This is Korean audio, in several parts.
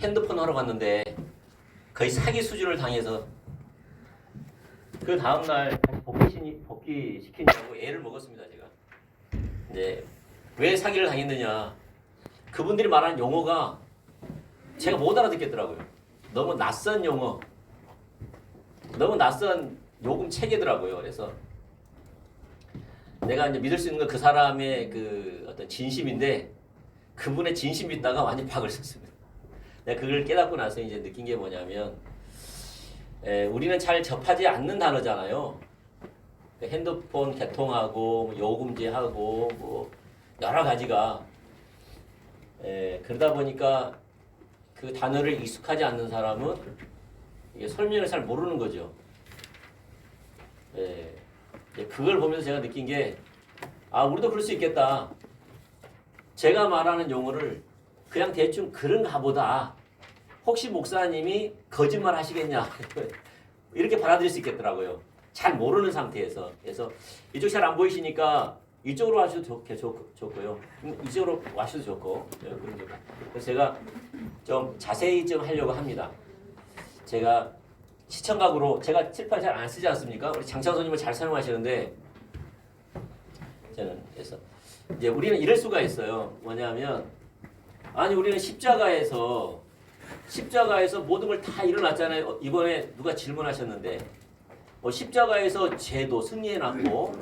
핸드폰 하러 갔는데 거의 사기 수준을 당해서 그 다음날 복귀시키냐고 애를 먹었습니다, 제가. 네. 왜 사기를 당했느냐. 그분들이 말하는 용어가 제가 못 알아듣겠더라고요. 너무 낯선 용어, 너무 낯선 요금 체계더라고요. 그래서 내가 이제 믿을 수 있는 건 그 사람의 그 어떤 진심인데 그분의 진심 믿다가 완전 박을 썼습니다. 내가 그걸 깨닫고 나서 이제 느낀 게 뭐냐면 우리는 잘 접하지 않는 단어잖아요. 핸드폰 개통하고 요금제하고 뭐 여러 가지가 그러다 보니까 그 단어를 익숙하지 않는 사람은 이게 설명을 잘 모르는 거죠. 그걸 보면서 제가 느낀 게 우리도 그럴 수 있겠다. 제가 말하는 용어를 그냥 대충 그런가 보다. 혹시 목사님이 거짓말 하시겠냐. 이렇게 받아들일 수 있겠더라고요. 잘 모르는 상태에서. 그래서 이쪽 잘 안 보이시니까 이쪽으로 와셔도 좋고요. 이쪽으로 와셔도 좋고. 그래서 제가 좀 자세히 좀 하려고 합니다. 제가 시청각으로 제가 칠판 잘 안 쓰지 않습니까? 우리 장창선님은 잘 사용하시는데 저는 그래서 이제 우리는 이럴 수가 있어요. 뭐냐면 우리는 십자가에서 모든 걸 다 일어났잖아요. 이번에 누가 질문하셨는데 십자가에서 죄도 승리해놨고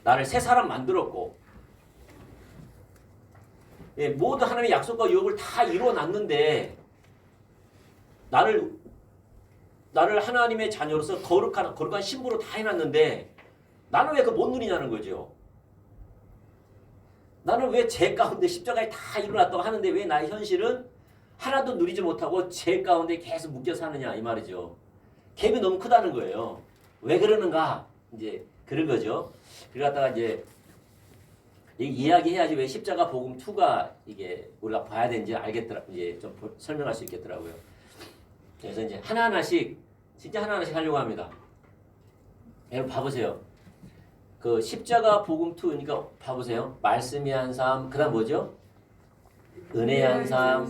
나를 새 사람 만들었고 모든 하나님의 약속과 유업을 다 이루어놨는데 나를 하나님의 자녀로서 거룩한 신부로 다 해놨는데 나는 왜 그거 못 누리냐는 거죠. 나는 왜 죄 가운데 십자가에 다 일어났다고 하는데 왜 나의 현실은 하나도 누리지 못하고 죄 가운데 계속 묶여 사느냐 이 말이죠. 갭이 너무 크다는 거예요. 왜 그러는가 이제 그런 거죠. 그러다가 이제 이야기해야지 왜 십자가 복음 2가 이게 우리가 봐야 되는지 알겠더라. 이제 좀 설명할 수 있겠더라고요. 그래서 이제 하나하나씩 진짜 하나하나씩 하려고 합니다. 여러분 봐보세요. 그 십자가 복음 2 그러니까 봐보세요. 말씀이 한 삶, 그다음 뭐죠? 은혜의 한 삶,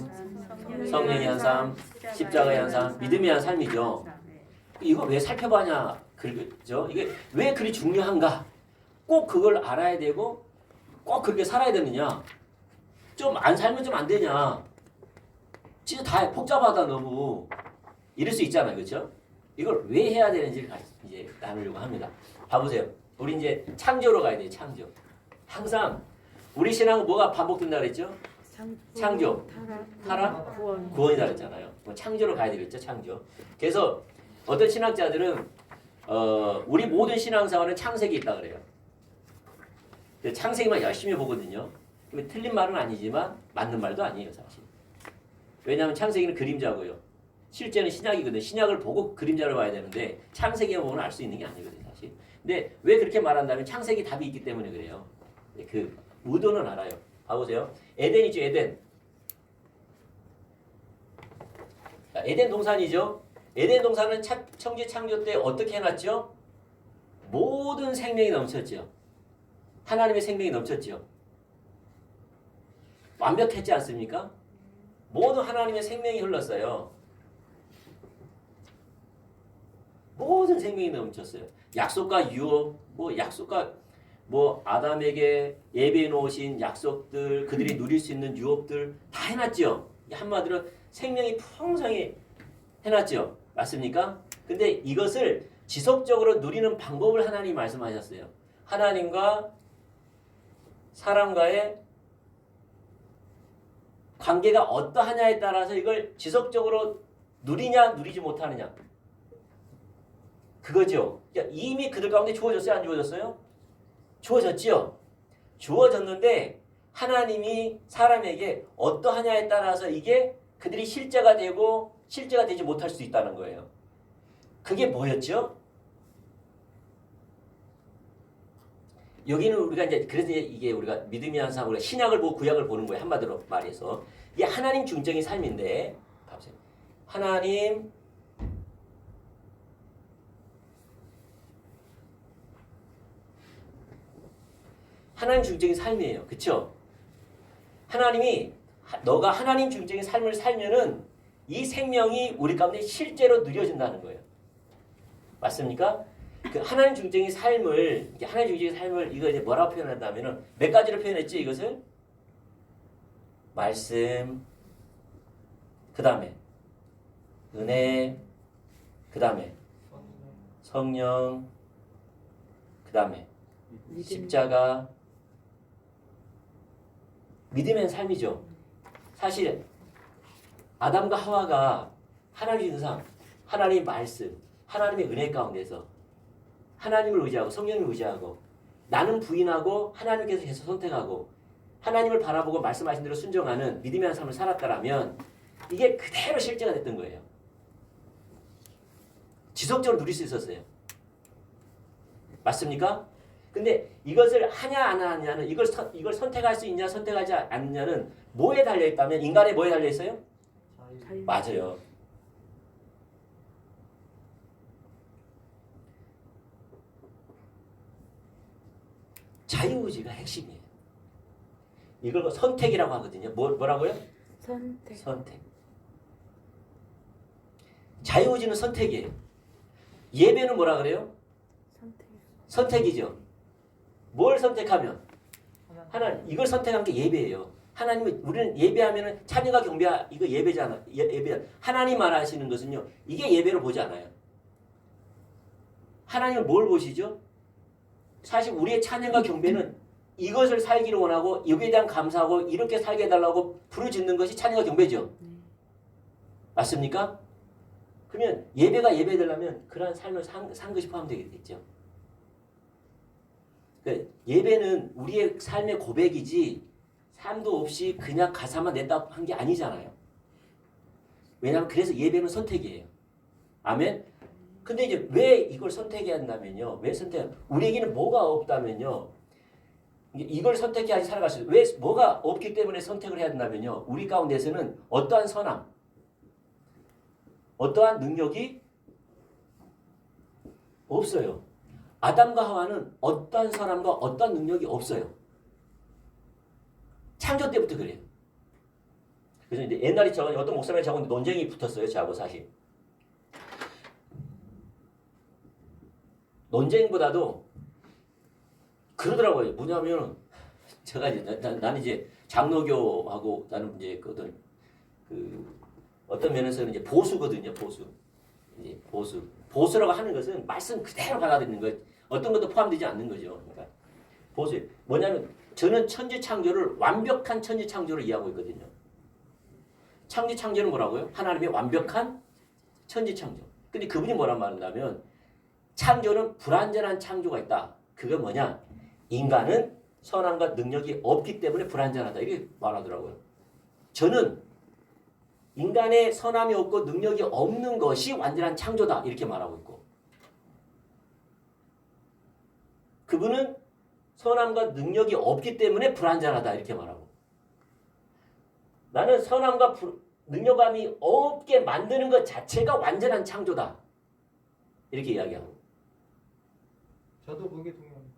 성령의 한 삶, 십자가의 한 삶, 믿음의 한 삶이죠. 이거 왜 살펴봐냐? 그죠? 이게 왜 그리 중요한가? 꼭 그걸 알아야 되고 꼭 그렇게 살아야 되느냐? 좀 안 살면 좀 안 되냐? 진짜 다 복잡하다 너무. 이럴 수 있잖아요. 그렇죠? 이걸 왜 해야 되는지를 이제 나누려고 합니다. 봐보세요. 우리 이제 창조로 가야 돼요. 창조. 항상 우리 신앙은 뭐가 반복된다 그랬죠? 창조, 타락, 구원이다 그랬잖아요. 창조로 가야 되겠죠. 창조. 그래서 어떤 신학자들은 우리 모든 신앙생활은 창세기 있다 그래요. 창세기만 열심히 보거든요. 틀린 말은 아니지만 맞는 말도 아니에요. 사실. 왜냐하면 창세기는 그림자고요. 실제는 신약이거든요. 신약을 보고 그림자를 봐야 되는데 창세기만 보면 알 수 있는 게 아니거든요. 사실. 근데 왜 그렇게 말한다면 창세기 답이 있기 때문에 그래요. 그 의도는 알아요. 봐보세요. 에덴이죠. 에덴. 에덴 동산이죠. 에덴 동산은 천지 창조 때 어떻게 해놨죠? 모든 생명이 넘쳤죠. 하나님의 생명이 넘쳤죠. 완벽했지 않습니까? 모든 하나님의 생명이 흘렀어요. 모든 생명이 넘쳤어요. 약속과 유업, 아담에게 예배해 놓으신 약속들, 그들이 누릴 수 있는 유업들 다 해놨죠. 한마디로 생명이 풍성히 해놨죠. 맞습니까? 근데 이것을 지속적으로 누리는 방법을 하나님이 말씀하셨어요. 하나님과 사람과의 관계가 어떠하냐에 따라서 이걸 지속적으로 누리냐 누리지 못하느냐 그거죠. 이미 그들 가운데 주어졌어요? 안 주어졌어요? 주어졌지요. 주어졌는데 하나님이 사람에게 어떠하냐에 따라서 이게 그들이 실제가 되고 실제가 되지 못할 수 있다는 거예요. 그게 뭐였죠? 여기는 우리가 이제 그래서 이게 우리가 믿음이 한 사람 우리가 신약을 보고 구약을 보는 거예요. 한마디로 말해서 이게 하나님 중적인 삶인데 보세요. 하나님 중적인 삶이에요. 그렇죠? 하나님이 너가 하나님 중적인 삶을 살면은 이 생명이 우리 가운데 실제로 누려진다는 거예요. 맞습니까? 그 하나님 중적인 삶을 이거 이제 뭐라고 표현한다면은 몇 가지로 표현했지 이것을? 말씀, 그 다음에 은혜, 그 다음에 성령, 그 다음에 십자가, 믿음의 삶이죠. 사실 아담과 하와가 하나님의 인상, 하나님의 말씀, 하나님의 은혜 가운데서 하나님을 의지하고 성령을 의지하고 나는 부인하고 하나님께서 계속 선택하고 하나님을 바라보고 말씀하신 대로 순종하는 믿음의 삶을 살았다라면 이게 그대로 실제가 됐던 거예요. 지속적으로 누릴 수 있었어요. 맞습니까? 근데 이것을 하냐 안 하냐는 이걸 선택할 수 있냐 선택하지 않느냐는 뭐에 달려있다면 인간의 뭐에 달려있어요? 맞아요. 자유의지가 핵심이에요. 이걸 선택이라고 하거든요. 뭐라고요? 선택. 자유의지는 선택이에요. 예배는 뭐라 그래요? 선택이죠. 뭘 선택하면? 하나님. 이걸 선택한 게 예배예요. 하나님은 우리는 예배하면은 찬양과 경배 이거 예배잖아. 예배. 하나님 말하시는 것은요. 이게 예배로 보지 않아요. 하나님은 뭘 보시죠? 사실 우리의 찬양과 경배는 이것을 살기를 원하고 여기에 대한 감사하고 이렇게 살게 해달라고 부르짖는 것이 찬양과 경배죠. 맞습니까? 그러면 예배가 예배되려면 그러한 삶을 산 것이 포함되겠죠. 그러니까 예배는 우리의 삶의 고백이지 삶도 없이 그냥 가사만 냈다 한 게 아니잖아요. 왜냐하면 그래서 예배는 선택이에요. 아멘? 근데 이제 왜 이걸 선택해야 한다면요. 왜 선택? 우리에게는 뭐가 없다면요. 이걸 선택해야지 살아갈 수 있어요. 왜 뭐가 없기 때문에 선택을 해야 된다면요. 우리 가운데서는 어떠한 선함, 어떠한 능력이 없어요. 아담과 하와는 어떠한 선함과 어떠한 능력이 없어요. 창조 때부터 그래요. 그래서 이제 옛날에 어떤 목사님이 저하고 논쟁이 붙었어요. 저하고 사실. 논쟁보다도 그러더라고요. 뭐냐면 제가 이제 나는 이제 장로교하고 나는 이제 어떤 면에서는 이제 보수거든요. 보수라고 하는 것은 말씀 그대로 받아들이는 거예요. 어떤 것도 포함되지 않는 거죠. 그러니까 보수 뭐냐면 저는 천지창조를 완벽한 천지창조를 이해하고 있거든요. 천지창조는 뭐라고요? 하나님의 완벽한 천지창조. 근데 그분이 뭐란 말인가면 창조는 불완전한 창조가 있다. 그게 뭐냐? 인간은 선함과 능력이 없기 때문에 불완전하다. 이렇게 말하더라고요. 저는 인간의 선함이 없고 능력이 없는 것이 완전한 창조다. 이렇게 말하고 있고 그분은 선함과 능력이 없기 때문에 불완전하다. 이렇게 말하고 나는 선함과 능력감이 없게 만드는 것 자체가 완전한 창조다. 이렇게 이야기하고 저도 그게 동의합니다.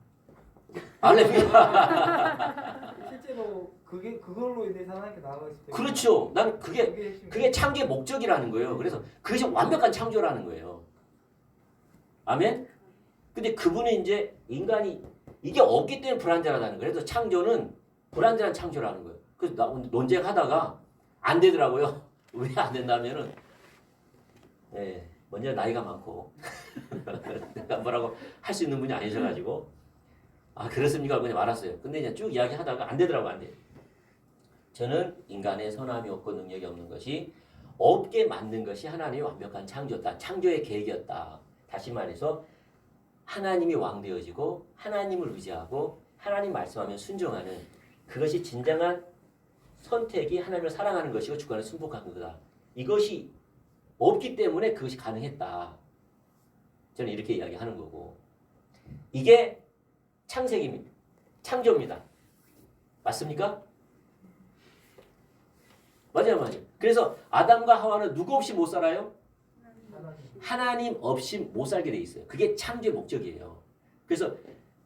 할렐루야. 실제로 그걸로 인해서 하나님께 나아가기 때문에 그렇죠. 난 그게 창조의 목적이라는 거예요. 그래서 그것이 완벽한 창조라는 거예요. 아멘? 근데 그분이 이제 인간이 이게 없기 때문에 불완전하다는 거예요. 그래서 창조는 불완전한 창조라는 거예요. 그래서 논쟁하다가 안 되더라고요. 왜 안 된다면은 먼저 나이가 많고 내가 뭐라고 할 수 있는 분이 아니셔가지고 그렇습니까? 그냥 말았어요. 근데 이제 쭉 이야기하다가 안 되더라고. 안 돼. 저는 인간의 선함이 없고 능력이 없는 것이 없게 만든 것이 하나님의 완벽한 창조였다. 창조의 계획이었다. 다시 말해서 하나님이 왕 되어지고 하나님을 의지하고 하나님 말씀하면 순종하는 그것이 진정한 선택이 하나님을 사랑하는 것이고 주관에 순복하는 거다. 이것이 없기 때문에 그것이 가능했다. 저는 이렇게 이야기하는 거고 이게 창세기입니다. 창조입니다. 맞습니까? 맞아요. 그래서 아담과 하와는 누구 없이 못 살아요? 하나님 없이 못 살게 돼 있어요. 그게 창조의 목적이에요. 그래서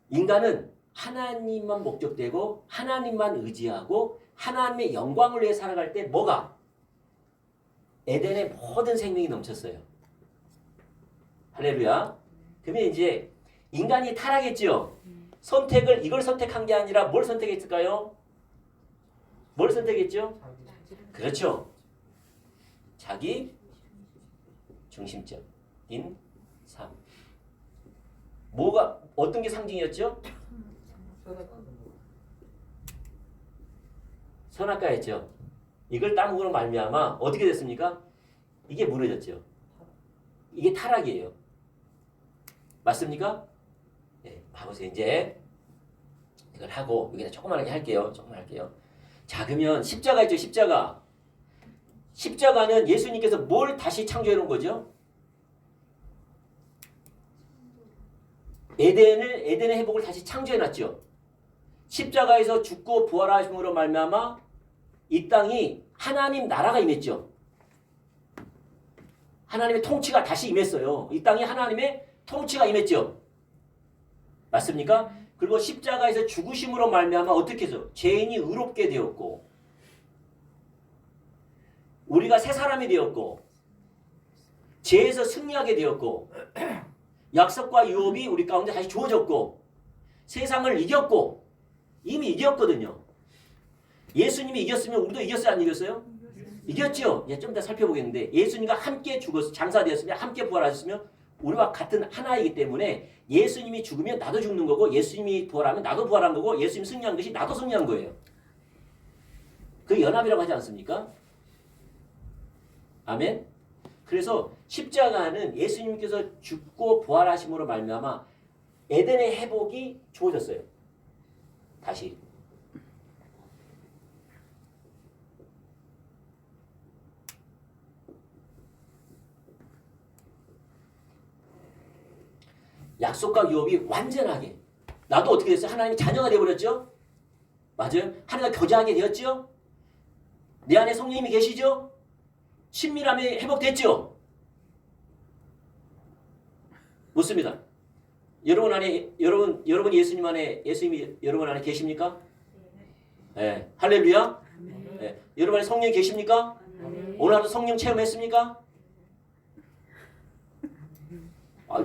인간은 하나님만 목적되고 하나님만 의지하고 하나님의 영광을 위해 살아갈 때 뭐가? 에덴에 모든 생명이 넘쳤어요. 할렐루야. 그러면 이제 인간이 타락했지요. 선택을 이걸 선택한 게 아니라 뭘 선택했을까요? 뭘 선택했죠? 그렇죠. 자기 중심적인 삶. 뭐가 어떤 게 상징이었죠? 선악과였죠. 이걸 따먹으로 말미암아 어떻게 됐습니까? 이게 무너졌죠. 이게 타락이에요. 맞습니까? 네, 봐보세요. 이제 이걸 하고 여기다 조그만하게 할게요. 조그만 할게요. 자, 그러면 십자가 있죠. 십자가. 십자가는 예수님께서 뭘 다시 창조해 놓은 거죠? 에덴의 회복을 다시 창조해 놨죠. 십자가에서 죽고 부활하심으로 말미암아 이 땅이 하나님 나라가 임했죠. 하나님의 통치가 다시 임했어요. 이 땅이 하나님의 통치가 임했죠. 맞습니까? 그리고 십자가에서 죽으심으로 말미암아 어떻게 해서 죄인이 의롭게 되었고 우리가 새 사람이 되었고 죄에서 승리하게 되었고 약속과 유업이 우리 가운데 다시 주어졌고 세상을 이겼고 이미 이겼거든요. 예수님이 이겼으면 우리도 이겼어요? 안 이겼어요? 이겼죠. 예, 좀 더 살펴보겠는데 예수님과 함께 죽어서 장사되었으면 함께 부활하셨으면 우리와 같은 하나이기 때문에 예수님이 죽으면 나도 죽는 거고 예수님이 부활하면 나도 부활한 거고 예수님이 승리한 것이 나도 승리한 거예요. 그 연합이라고 하지 않습니까? 아멘. 그래서 십자가는 예수님께서 죽고 부활하심으로 말미암아 에덴의 회복이 주어졌어요. 다시. 약속과 유업이 완전하게. 나도 어떻게 됐어요? 하나님의 자녀가 되어버렸죠? 맞아요? 하나님과 교제하게 되었죠? 내 안에 성령님이 계시죠? 친밀함이 회복됐죠? 묻습니다. 여러분 예수님이 여러분 안에 계십니까? 네. 할렐루야. 네. 여러분 안에 성령 계십니까? 오늘 하루 성령 체험했습니까? 아,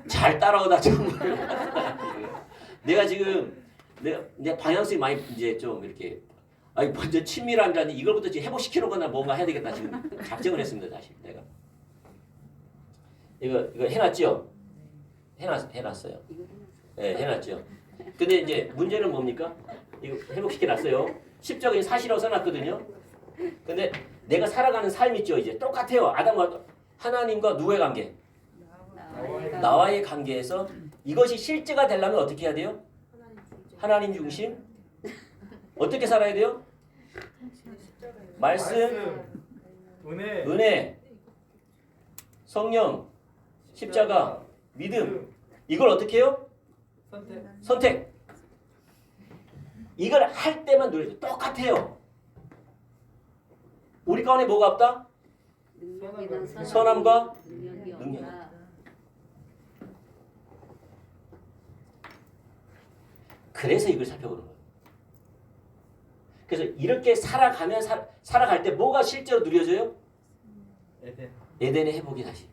잘 따라오다 정말. 내가 지금 내 방향성이 많이 이제 좀 이렇게 먼저 친밀함이라니 이걸부터 지금 회복시키는 거나 뭔가 해야 되겠다 지금 작정을 했습니다. 다시 내가 이거 해놨죠? 해놨어요. 네, 해놨죠. 근데 이제 문제는 뭡니까? 이거 회복시켜놨어요. 십자가에 사실이라고 써놨거든요. 근데 내가 살아가는 삶 있죠. 이제 똑같아요. 아담과 하나님과 누구의 관계? 나와의 관계에서 이것이 실제가 되려면 어떻게 해야 돼요? 하나님 중심. 어떻게 살아야 돼요? 말씀, 은혜, 성령, 십자가, 믿음. 이걸 어떻게 해요? 선택. 이걸 할 때만 누려요. 똑같아요. 우리 가운데 뭐가 없다? 선함과 능력. 그래서 이걸 살펴보는 거예요. 그래서 이렇게 살아가면 살아갈 때 뭐가 실제로 누려져요? 에덴의 회복이 다시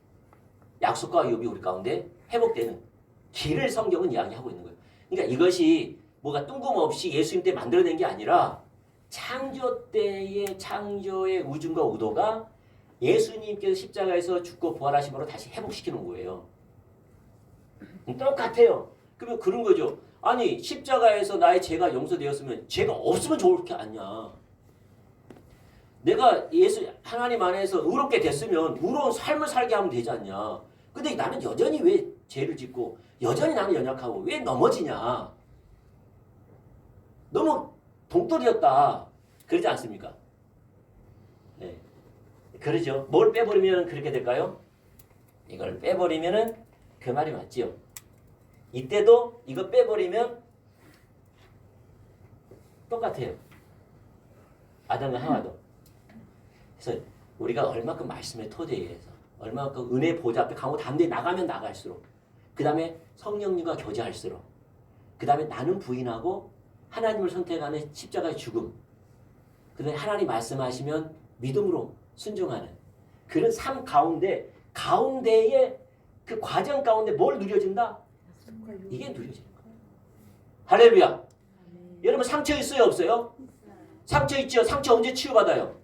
약속과 유업이 우리 가운데 회복되는 길을 성경은 이야기하고 있는 거예요. 그러니까 이것이 뭐가 뜬금없이 예수님 때 만들어낸 게 아니라 창조 때의 창조의 우중과 의도가 예수님께서 십자가에서 죽고 부활하심으로 다시 회복시키는 거예요. 똑같아요. 그러면 그런 거죠. 아니 십자가에서 나의 죄가 용서되었으면 죄가 없으면 좋을 게 아니야. 내가 하나님 안에서 의롭게 됐으면 의로운 삶을 살게 하면 되지 않냐. 근데 나는 여전히 왜 죄를 짓고 여전히 나는 연약하고 왜 넘어지냐. 너무 동떨이었다. 그러지 않습니까? 네. 그러죠. 뭘 빼버리면 그렇게 될까요? 이걸 빼버리면은 그 말이 맞지요. 이때도 이거 빼버리면 똑같아요. 아담과 하와도. 그래서 우리가 얼마큼 말씀의 토대에서 얼마큼 은혜 보좌 앞에 강호 담대히 나가면 나갈수록 그 다음에 성령님과 교제할수록 그 다음에 나는 부인하고 하나님을 선택하는 십자가의 죽음. 그다음에 하나님 말씀하시면 믿음으로 순종하는 그런 삶 가운데에 그 과정 가운데 뭘 누려진다? 이게 누려지는 거예요. 할렐루야. 여러분 상처 있어요 없어요? 상처 있죠. 상처 언제 치유받아요?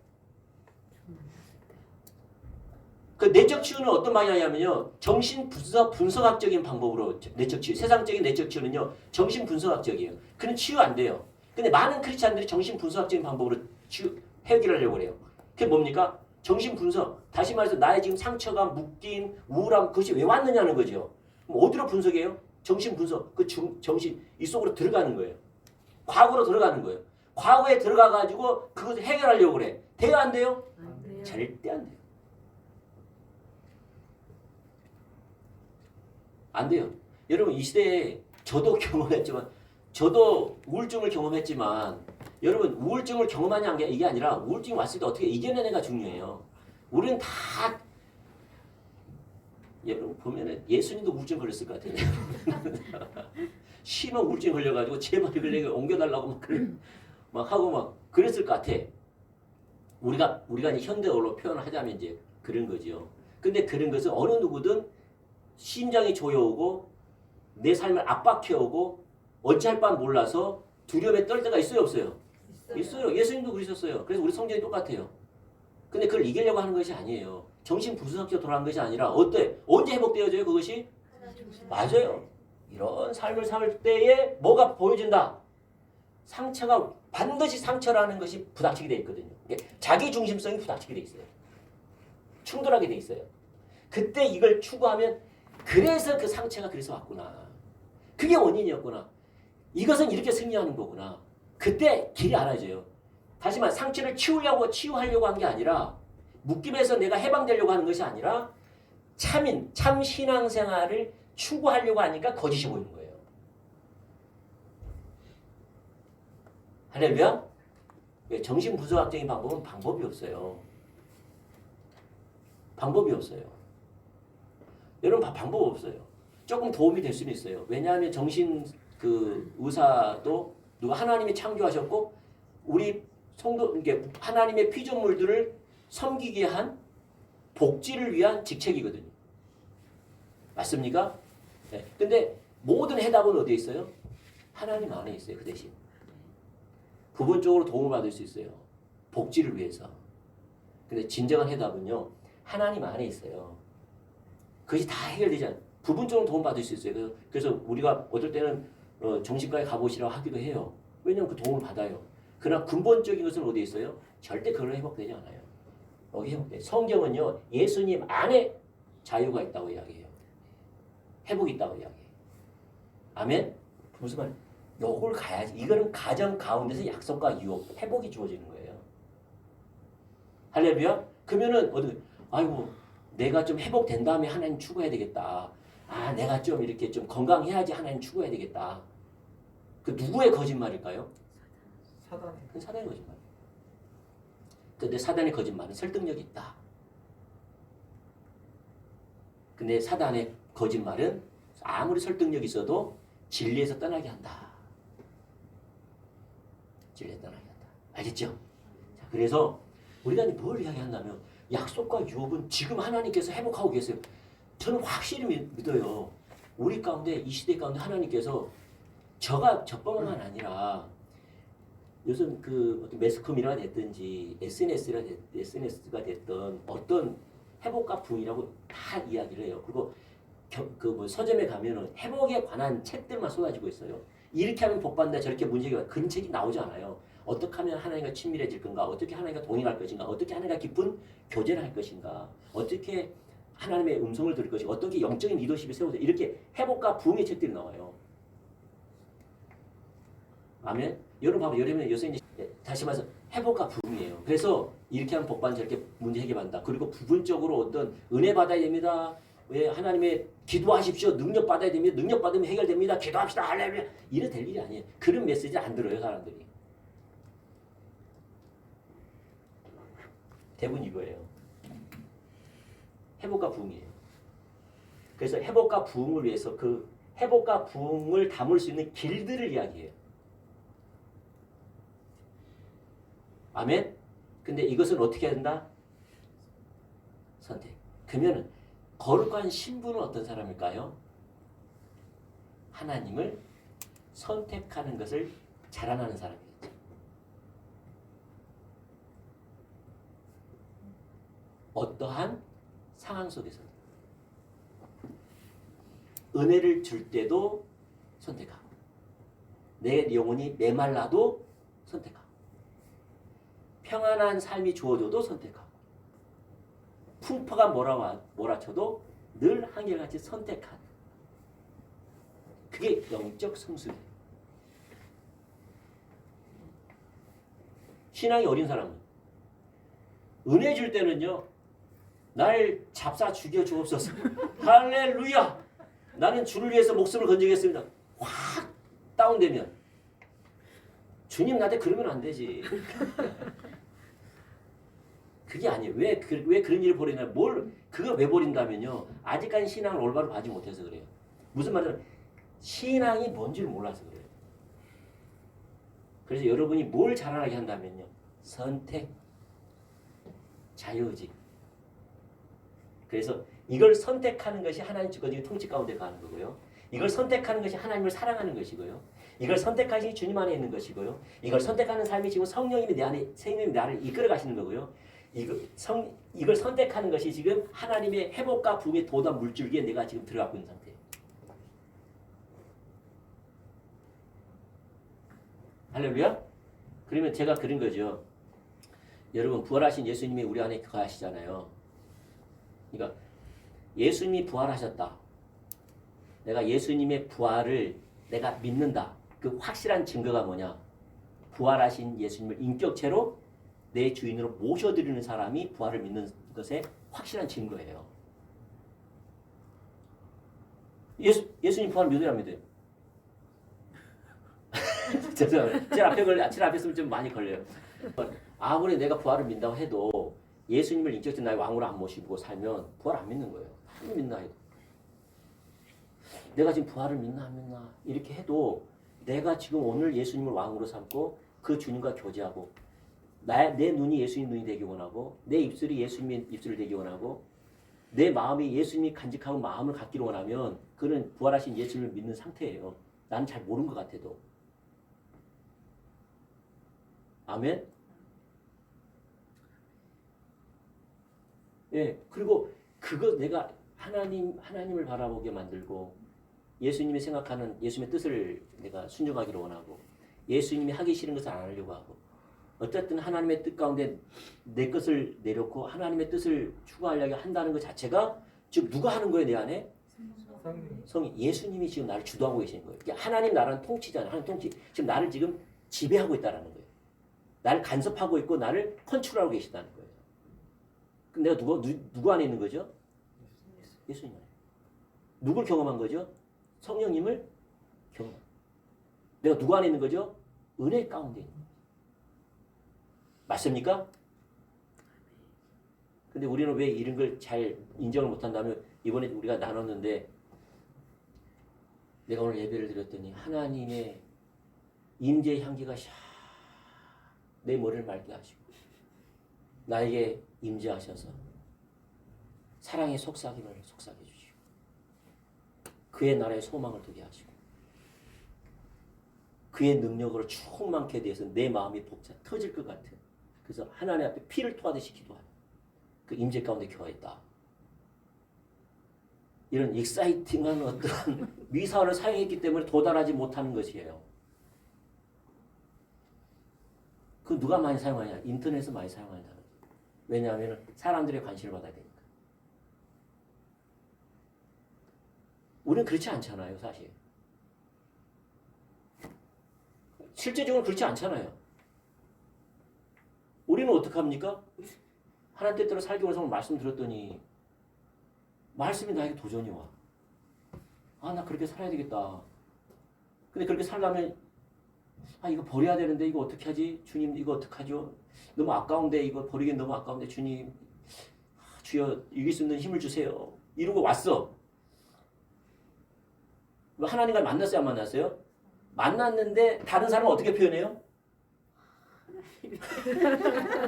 그 내적 치유는 어떤 방향이냐면요. 정신 분석학적인 방법으로 내적 치유. 세상적인 내적 치유는요. 정신 분석학적이에요. 그는 치유 안 돼요. 근데 많은 크리스찬들이 정신 분석학적인 방법으로 해결하려고 그래요. 그게 뭡니까? 정신 분석. 다시 말해서 나의 지금 상처가 묶인 우울함 그것이 왜 왔느냐는 거죠. 그럼 어디로 분석해요? 정신 분석. 그 정신 이 속으로 들어가는 거예요. 과거로 들어가는 거예요. 과거에 들어가 가지고 그것을 해결하려고 그래. 돼요 안 돼요? 안 돼요. 절대 안 돼요. 안 돼요. 여러분 이 시대에 저도 경험했지만 저도 우울증을 경험했지만 여러분 우울증을 경험하냐 이게 아니라 우울증이 왔을 때 어떻게 이겨내는가 중요해요. 우리는 다 여러분 보면은 예수님도 우울증 걸렸을 것 같아요. 심한 우울증 걸려가지고 제발 이걸 내가 옮겨달라고 막 하고 막 그랬을 것 같아. 우리가 이제 현대어로 표현을 하자면 이제 그런 거죠. 근데 그런 것은 어느 누구든 심장이 조여오고 내 삶을 압박해오고 어찌할 바 몰라서 두려움에 떨 때가 있어요 없어요? 있어요. 예수님도 그러셨어요. 그래서 우리 성경이 똑같아요. 근데 그걸 이기려고 하는 것이 아니에요. 정신 분석학적으로 돌아간 것이 아니라 어때? 언제 회복되어져요 그것이? 맞아요. 이런 삶을 살 때에 뭐가 보여진다? 상처가 반드시 상처라는 것이 부닥치게 돼 있거든요. 자기 중심성이 부닥치게 돼 있어요. 충돌하게 돼 있어요. 그때 이걸 추구하면 그래서 그 상처가 그래서 왔구나. 그게 원인이었구나. 이것은 이렇게 승리하는 거구나. 그때 길이 알아져요. 다시 말해 상처를 치유하려고 한 게 아니라 묶임에서 내가 해방되려고 하는 것이 아니라 참 신앙생활을 추구하려고 하니까 거짓이 보이는 거예요. 할렐루야? 정신분석학적인 방법은 방법이 없어요. 방법이 없어요. 여러분 방법 없어요. 조금 도움이 될 수는 있어요. 왜냐하면 정신 의사도 누가 하나님이 창조하셨고 우리 성도 이게 하나님의 피조물들을 섬기게 한 복지를 위한 직책이거든요. 맞습니까? 네. 근데 모든 해답은 어디에 있어요? 하나님 안에 있어요. 그 대신 부분적으로 도움을 받을 수 있어요. 복지를 위해서. 근데 진정한 해답은요. 하나님 안에 있어요. 그것이 다 해결되지 않아요. 부분적으로 도움받을 수 있어요. 그래서 우리가 어떨 때는 정신과에 가보시라고 하기도 해요. 왜냐하면 그 도움을 받아요. 그러나 근본적인 것은 어디에 있어요? 절대 그걸로 회복되지 않아요. 여기 회복돼요. 성경은요. 예수님 안에 자유가 있다고 이야기해요. 회복이 있다고 이야기해요. 아멘? 무슨 말? 요걸 가야지. 이거는 가정 가운데서 약속과 유혹, 회복이 주어지는 거예요. 할렐루야? 그러면은 아이고 내가 좀 회복된 다음에 하나님 추구해야 되겠다. 아 내가 좀 이렇게 좀 건강해야지 하나님 추구해야 되겠다. 그 누구의 거짓말일까요? 사단의. 그 사단의 거짓말. 근데 사단의 거짓말은 설득력이 있다. 근데 사단의 거짓말은 아무리 설득력이 있어도 진리에서 떠나게 한다. 진리에서 떠나게 한다. 알겠죠? 자, 그래서 우리가 뭘 이야기한다면 약속과 유업은 지금 하나님께서 회복하고 계세요. 저는 확실히 믿어요. 우리 가운데 이 시대 가운데 하나님께서 저뿐만 아니라 요즘 어떤 매스컴이라 됐든지 SNS가 됐던 어떤 회복과 부흥이라고 다 이야기를 해요. 그리고 서점에 가면은 회복에 관한 책들만 쏟아지고 있어요. 이렇게 하면 복받는다 저렇게 문제가 그런 책이 나오지 않아요. 어떻게 하면 하나님과 친밀해질 건가? 어떻게 하나님과 동행할 것인가? 어떻게 하나님과 깊은 교제를 할 것인가? 어떻게 하나님의 음성을 들을 것인가? 어떻게 영적인 리더십을 세우자? 이렇게 회복과 부흥의 책들이 나와요. 아멘? 여러분 봐봐. 여러분 요새 이제 다시 말해서 회복과 부흥이에요. 그래서 이렇게 하면 복받는 저렇게 문제 해결한다. 그리고 부분적으로 어떤 은혜 받아야 됩니다. 왜 하나님의 기도하십시오. 능력 받아야 됩니다. 능력 받으면 해결됩니다. 기도합시다. 할렐루야. 이래 될 일이 아니에요. 그런 메시지 안 들어요 사람들이. 대부분 이거예요. 회복과 부흥이에요. 그래서 회복과 부흥을 위해서 그 회복과 부흥을 담을 수 있는 길들을 이야기해요. 아멘? 근데 이것은 어떻게 해야 된다? 선택. 그러면 거룩한 신부는 어떤 사람일까요? 하나님을 선택하는 것을 자랑하는 사람이겠죠. 어떠한 상황 속에서 은혜를 줄 때도 선택하고 내 영혼이 메말라도 선택하고 평안한 삶이 주어져도 선택하고 풍파가 몰아쳐도 늘 한결같이 선택하는 그게 영적 성숙이에요. 신앙이 어린 사람은 은혜 줄 때는요. 날 잡사 죽여 주옵소서. 할렐루야. 나는 주를 위해서 목숨을 건지겠습니다. 확 다운되면 주님 나한테 그러면 안 되지. 그게 아니에요. 왜 그런 일을 벌이냐. 그걸 왜 벌인다면요. 아직까지 신앙을 올바로 가지 못해서 그래요. 무슨 말이냐면 신앙이 뭔지를 몰라서 그래요. 그래서 여러분이 뭘 자라나게 한다면요. 선택, 자유의지. 그래서 이걸 선택하는 것이 하나님 주권적인 통치 가운데 가는 거고요. 이걸 선택하는 것이 하나님을 사랑하는 것이고요. 이걸 선택하신 주님 안에 있는 것이고요. 이걸 선택하는 삶이 지금 성령님이 내 안에 생명이 나를 이끌어 가시는 거고요. 이걸 선택하는 것이 지금 하나님의 회복과 부흥의 도단 물줄기에 내가 지금 들어가고 있는 상태예요. 할렐루야? 그러면 제가 그런 거죠. 여러분 부활하신 예수님이 우리 안에 거하시잖아요. 그러니까 예수님이 부활하셨다. 내가 예수님의 부활을 내가 믿는다. 그 확실한 증거가 뭐냐? 부활하신 예수님을 인격체로 내 주인으로 모셔드리는 사람이 부활을 믿는 것의 확실한 증거예요. 예수님 부활 믿어야 믿어요. 죄송합니다. 제 앞에 있으면 좀 많이 걸려요. 아무리 내가 부활을 믿는다고 해도 예수님을 인격적인 나의 왕으로 안 모시고 살면 부활 안 믿는 거예요. 안 믿나 해도. 내가 지금 부활을 믿나 안 믿나 이렇게 해도 내가 지금 오늘 예수님을 왕으로 삼고 그 주님과 교제하고 내 눈이 예수님 눈이 되기 원하고 내 입술이 예수님의 입술을 되기 원하고 내 마음이 예수님이 간직하고 마음을 갖기를 원하면 그는 부활하신 예수님을 믿는 상태예요. 나는 잘 모르는 것 같아도. 아멘? 예, 그리고 그거 내가 하나님을 바라보게 만들고 예수님이 생각하는 예수님의 뜻을 내가 순종하기를 원하고 예수님이 하기 싫은 것을 안 하려고 하고 어쨌든 하나님의 뜻 가운데 내 것을 내려놓고 하나님의 뜻을 추구하려고 한다는 것 자체가 지금 누가 하는 거예요, 내 안에? 성이 예수님이 지금 나를 주도하고 계시는 거예요. 하나님 나라는 통치잖아요. 하나님 통치. 지금 나를 지금 지배하고 있다는 거예요. 나를 간섭하고 있고 나를 컨트롤하고 계시다는 거예요. 그럼 내가 누구 안에 있는 거죠? 예수님 안에. 누굴 경험한 거죠? 성령님을 경험. 내가 누구 안에 있는 거죠? 은혜 가운데 있는 거예요. 맞습니까? 근데 우리는 왜 이런 걸 잘 인정을 못한다면 이번에 우리가 나눴는데 내가 오늘 예배를 드렸더니 하나님의 임재의 향기가 내 머리를 맑게 하시고 나에게 임재하셔서 사랑의 속삭임을 속삭여 주시고 그의 나라의 소망을 두게 하시고 그의 능력으로 충만케 대해서 내 마음이 터질 것 같은 그래서 하나님 앞에 피를 토하듯이 기도하는 그 임재 가운데 교화했다. 이런 익사이팅한 어떤 미사를 사용했기 때문에 도달하지 못하는 것이에요. 그 누가 많이 사용하냐? 인터넷에서 많이 사용한다는 거예요. 왜냐하면 사람들의 관심을 받아야 되니까. 우리는 그렇지 않잖아요, 사실. 실제적으로 그렇지 않잖아요. 우리는 어떡합니까? 하나님 뜻대로 살기 원해서 말씀 들었더니 말씀이 나에게 도전이 와. 아, 나 그렇게 살아야 되겠다. 근데 그렇게 살려면 아, 이거 버려야 되는데 이거 어떻게 하지? 주님 이거 어떡하죠? 너무 아까운데 이거 버리긴 너무 아까운데 주님 주여 이길 수 있는 힘을 주세요. 이러고 왔어. 하나님과 만났어요? 안 만났어요? 만났는데 다른 사람은 어떻게 표현해요?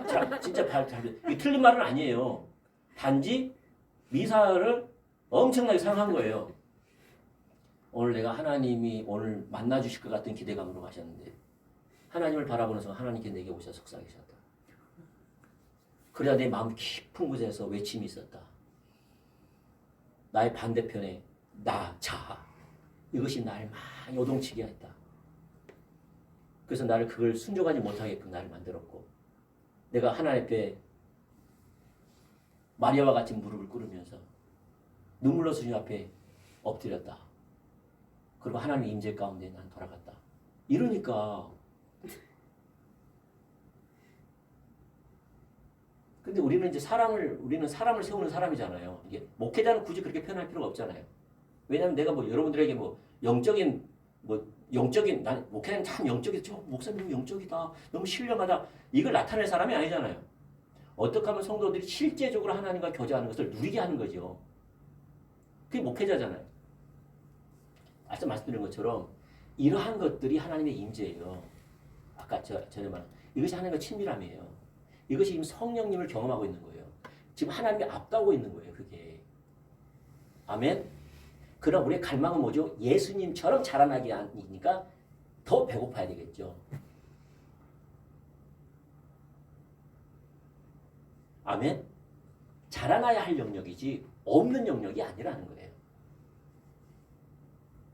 자, 진짜 이게 틀린 말은 아니에요. 단지 미사를 엄청나게 사랑한 거예요. 오늘 내가 하나님이 오늘 만나 주실 것 같은 기대감으로 가셨는데 하나님을 바라보는 순간 하나님께 내게 오셔서 속삭이셨다. 그래야 내 마음 깊은 곳에서 외침이 있었다. 나의 반대편에 나, 자, 이것이 나를 막 요동치게 했다. 그래서 나를 그걸 순종하지 못하게끔 나를 만들었고 내가 하나님 앞에 마리아와 같이 무릎을 꿇으면서 눈물로 주님 앞에 엎드렸다. 그리고 하나님의 임재 가운데 난 돌아갔다. 이러니까 근데 우리는 사람을 세우는 사람이잖아요. 이게 목회자는 굳이 그렇게 표현할 필요가 없잖아요. 왜냐하면 내가 뭐 여러분들에게 뭐 영적인 난 목회자는 참 영적이다. 저 목사님 영적이다. 너무 신령하다. 이걸 나타낼 사람이 아니잖아요. 어떻게 하면 성도들이 실제적으로 하나님과 교제하는 것을 누리게 하는 거죠. 그게 목회자잖아요. 앞서 말씀드린 것처럼 이러한 것들이 하나님의 임재예요. 아까 전에 말한 이것이 하나님과 친밀함이에요. 이것이 지금 성령님을 경험하고 있는 거예요. 지금 하나님이 앞다고 있는 거예요. 그게. 아멘. 그럼 우리의 갈망은 뭐죠? 예수님처럼 자라나게 하니까 더 배고파야 되겠죠. 아멘. 자라나야 할 영역이지 없는 영역이 아니라는 거예요.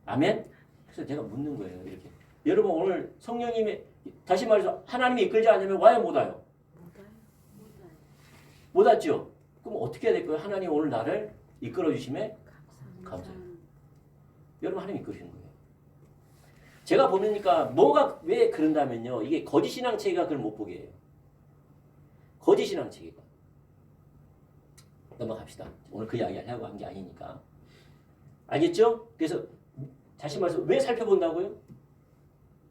아멘. 그래서 제가 묻는 거예요. 이렇게. 여러분 오늘 성령님이 다시 말해서 하나님이 이끌지 않으면 와요 못 와요? 못 왔죠? 그럼 어떻게 해야 될까요? 하나님 오늘 나를 이끌어 주심에 감사해요. 여러분 하나님 이끌으시는 거예요. 제가 보니까 뭐가 왜 그런다면요. 이게 거짓 신앙체계가 그걸 못 보게 해요. 거짓 신앙체계가. 넘어갑시다. 오늘 그 이야기 하려고 한 게 아니니까. 알겠죠? 그래서 다시 말해서 왜 살펴본다고요?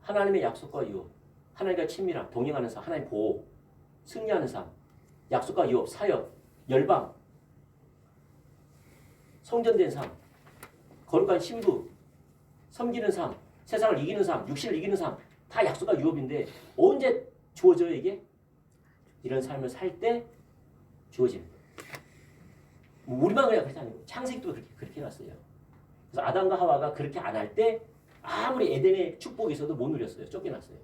하나님의 약속과 유업, 하나님과 친밀함, 동행하는 삶, 하나님 보호, 승리하는 삶, 약속과 유업, 사역, 열방, 성전된 삶, 거룩한 신부, 섬기는 삶, 세상을 이기는 삶, 육신을 이기는 삶, 다 약속과 유업인데 언제 주어져요 이게? 이런 삶을 살 때 주어지는 거예요. 뭐 우리만 그냥 그렇지 않아요. 창세기도 그렇게 해놨어요. 그래서 아담과 하와가 그렇게 안 할 때 아무리 에덴의 축복이 있어도 못 누렸어요. 쫓겨났어요.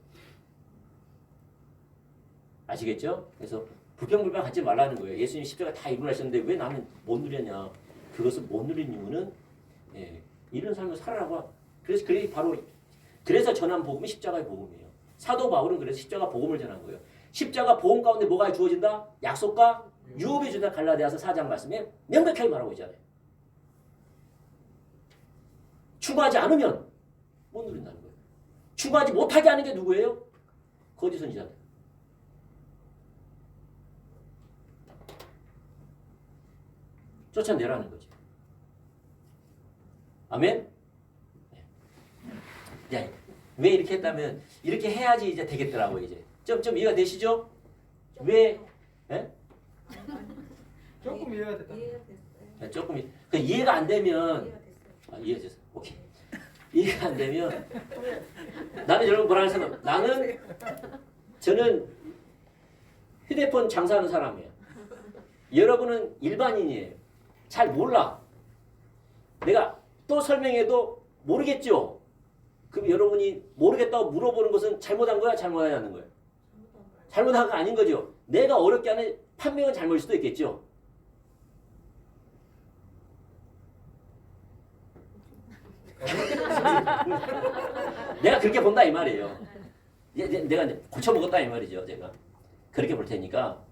아시겠죠? 그래서 불평불만 갖지 말라는 거예요. 예수님 십자가 다 이루고 하셨는데 왜 나는 못 누렸냐. 그것을 못 누린 이유는 이런 삶을 살아라고. 그래서 전한 복음이 십자가의 복음이에요. 사도 바울은 그래서 십자가 복음을 전한 거예요. 십자가 복음 가운데 뭐가 주어진다? 약속과 유업이 준다. 갈라디아서 4장 말씀에 명백하게 말하고 있잖아요. 추구하지 않으면 못 누린다는 거예요. 추구하지 못하게 하는 게 누구예요? 거짓 선지자들. 쫓아내라는 거죠. 아멘? 네. 왜 이렇게 했다면 이렇게 해야지 이제 되겠더라고요. 이제 좀 이해가 되시죠? 왜? 예? 조금 이해가 됐다. 네, 조금 이해가 안 되면 이해됐어. 오케이. 이해가 안 되면 나는 여러분 뭐라 생각? 저는 휴대폰 장사하는 사람이에요. 여러분은 일반인이에요. 잘 몰라. 내가 또 설명해도 모르겠죠? 그럼 여러분이 모르겠다고 물어보는 것은 잘못한 거야? 잘못하지 않는 거예요? 잘못한 거 아닌 거죠? 내가 어렵게 하는 판명은 잘못일 수도 있겠죠? 내가 그렇게 본다 이 말이에요. 내가 고쳐먹었다 이 말이죠. 제가 그렇게 볼 테니까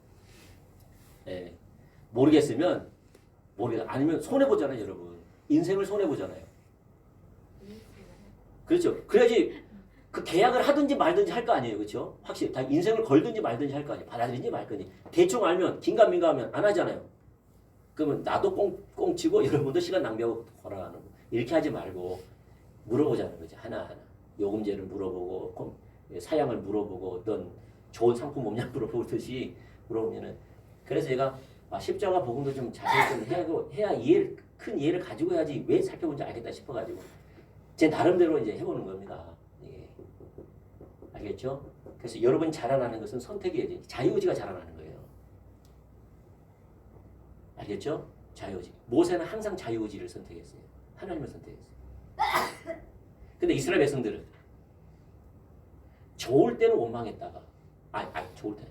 모르겠으면 아니면 손해보잖아요. 여러분 인생을 손해보잖아요. 그렇죠. 그래야지 그 계약을 하든지 말든지 할 거 아니에요. 그렇죠? 확실히 다 인생을 걸든지 말든지 할 거 아니에요. 받아들인지 말 거니. 대충 알면 긴가민가하면 안 하잖아요. 그러면 나도 꽁치고 여러분도 시간 낭비하고 걸어가는 거. 이렇게 하지 말고 물어보자는 거죠. 하나하나. 요금제를 물어보고 사양을 물어보고 어떤 좋은 상품 없냐 물어보듯이 물어보면은 그래서 제가 십자가 복음도 좀 자세히 좀 해야 큰 이해를 가지고 해야지 왜 살펴본지 알겠다 싶어가지고 제 나름대로 이제 해보는 겁니다. 예. 알겠죠? 그래서 여러분이 자라나는 것은 선택이에요. 자유의지가 자라나는 거예요. 알겠죠? 자유의지. 모세는 항상 자유의지를 선택했어요. 하나님을 선택했어요. 근데 이스라엘 백성들은 좋을 때는 원망했다가 좋을 때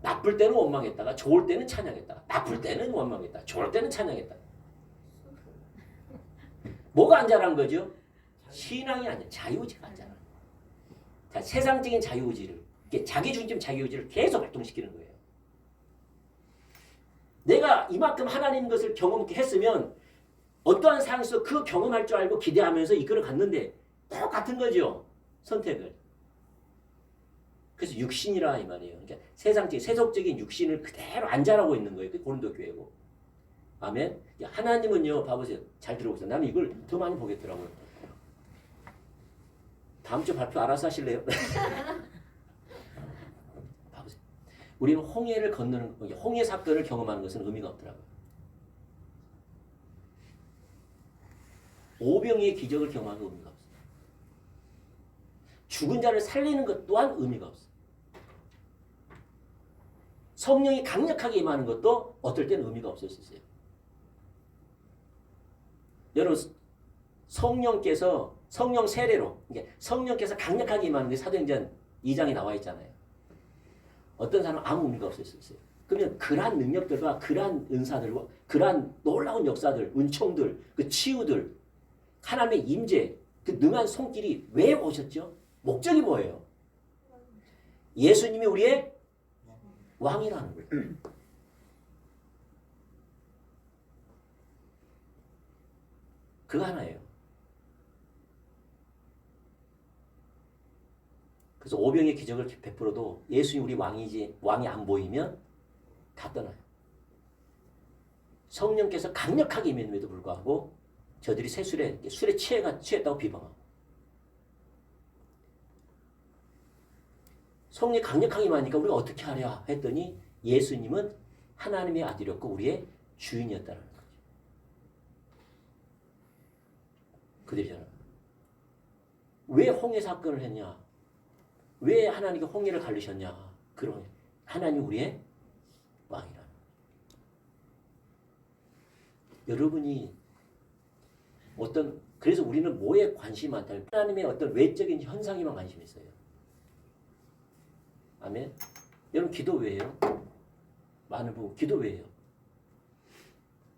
나쁠 때는 원망했다가 좋을 때는 찬양했다가 나쁠 때는 원망했다가 좋을 때는 찬양했다. 뭐가 안 자란 거죠? 신앙이 아니야. 자유의지가 안 자란 거예요. 자, 세상적인 자유의지를 자기중심 자유의지를 계속 활동시키는 거예요. 내가 이만큼 하나님 것을 경험했으면 어떠한 상황 속에서 그 경험할 줄 알고 기대하면서 이끌어 갔는데 똑같은 거죠. 선택을. 그래서 육신이라 이 말이에요. 그러니까 세상적인 세속적인 육신을 그대로 안 자라고 있는 거예요. 그 고린도 교회고. 아멘. 하나님은요. 봐보세요. 잘 들어보세요. 나는 이걸 더 많이 보겠더라고요. 다음 주 발표 알아서 하실래요? 봐보세요. 우리는 홍해를 건너는 홍해 사건을 경험하는 것은 의미가 없더라고요. 오병이의 기적을 경험하는 의미가 없어요. 죽은 자를 살리는 것 또한 의미가 없어요. 성령이 강력하게 임하는 것도 어떨 때는 의미가 없을 수 있어요. 여러분 성령께서 성령 세례로 성령께서 강력하게 임하는 게 사도행전 2장에 나와 있잖아요. 어떤 사람은 아무 의미가 없을 수 있어요. 그러면 그러한 능력들과 그러한 은사들과 그러한 놀라운 역사들, 은총들, 그 치유들, 하나님의 임재, 그 능한 손길이 왜 오셨죠? 목적이 뭐예요? 예수님이 우리의 왕이라는 거예요. 그거 하나예요. 그래서 오병의 기적을 베풀어도 예수님 우리 왕이지 왕이 안 보이면 다 떠나요. 성령께서 강력하게 임했음에도 불구하고 저들이 술에 취했다고 비방하고 성령이 강력하게 임하니까 우리가 어떻게 하랴 했더니 예수님은 하나님의 아들이었고 우리의 주인이었다는 거죠. 그들이잖아. 왜 홍해 사건을 했냐? 왜 하나님께 홍해를 가르셨냐? 그런 하나님 우리의 왕이라는 거죠. 여러분이 그래서 우리는 뭐에 관심이 많다면 하나님의 어떤 외적인 현상에만 관심이 있어요. 아멘. 여러분 기도 왜 해요? 많은 부분 기도 왜 해요?